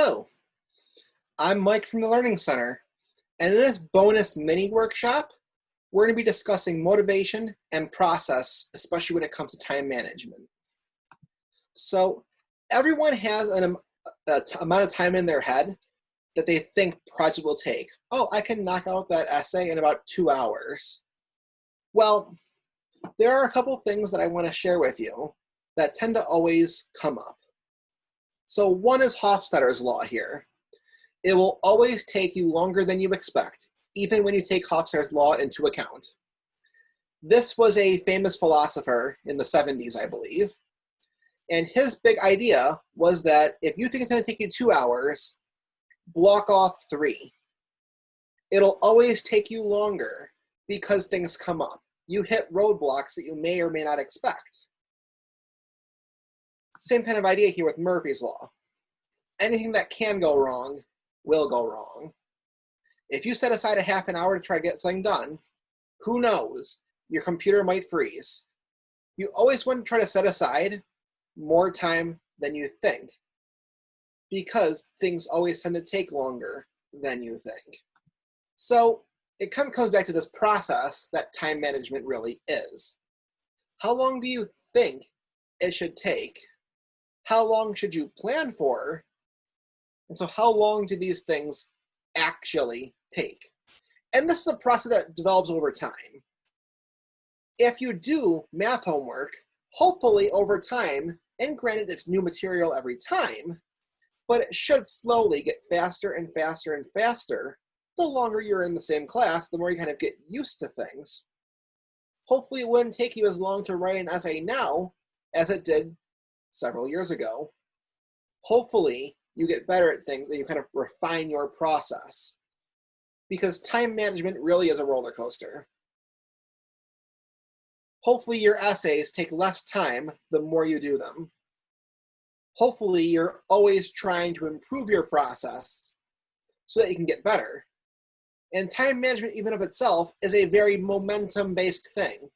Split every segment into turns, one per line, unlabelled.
Hello, I'm Mike from the Learning Center, and in this bonus mini workshop, we're going to be discussing motivation and process, especially when it comes to time management. So everyone has an amount of time in their head that they think project will take. Oh, I can knock out that essay in about 2 hours. Well, there are a couple things that I want to share with you that tend to always come up. So one is Hofstadter's law here. It will always take you longer than you expect, even when you take Hofstadter's law into account. This was a famous philosopher in the 70s, I believe. And his big idea was that if you think it's going to take you 2 hours, block off 3. It'll always take you longer because things come up. You hit roadblocks that you may or may not expect. Same kind of idea here with Murphy's Law. Anything that can go wrong will go wrong. If you set aside a half an hour to try to get something done, who knows? Your computer might freeze. You always want to try to set aside more time than you think, because things always tend to take longer than you think. So it kind of comes back to this process that time management really is. How long do you think it should take? How long should you plan for? And so how long do these things actually take? And this is a process that develops over time. If you do math homework, hopefully over time, and granted it's new material every time, but it should slowly get faster and faster and faster. The longer you're in the same class, the more you kind of get used to things. Hopefully it wouldn't take you as long to write an essay now as it did several years ago. Hopefully you get better at things and you kind of refine your process, because time management really is a roller coaster. Hopefully your essays take less time the more you do them. Hopefully you're always trying to improve your process so that you can get better. And time management, even of itself, is a very momentum-based thing.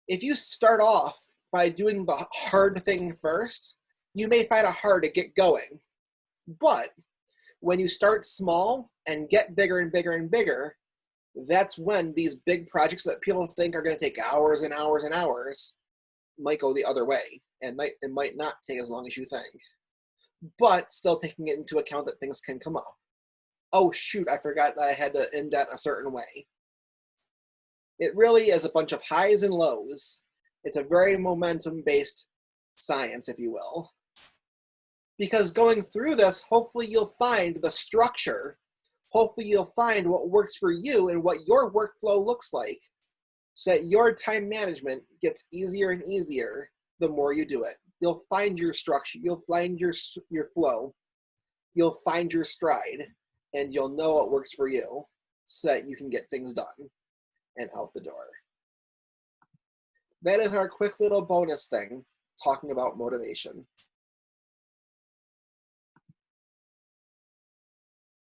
If you start off by doing the hard thing first, you may find it hard to get going. But when you start small and get bigger and bigger and bigger, that's when these big projects that people think are going to take hours and hours and hours might go the other way, and it might not take as long as you think. But still taking it into account that things can come up. Oh shoot, I forgot that I had to indent a certain way. It really is a bunch of highs and lows. It's a very momentum-based science, if you will. Because going through this, hopefully you'll find the structure. Hopefully you'll find what works for you and what your workflow looks like, so that your time management gets easier and easier the more you do it. You'll find your structure, you'll find your flow, you'll find your stride, and you'll know what works for you so that you can get things done and out the door. That is our quick little bonus thing talking about motivation.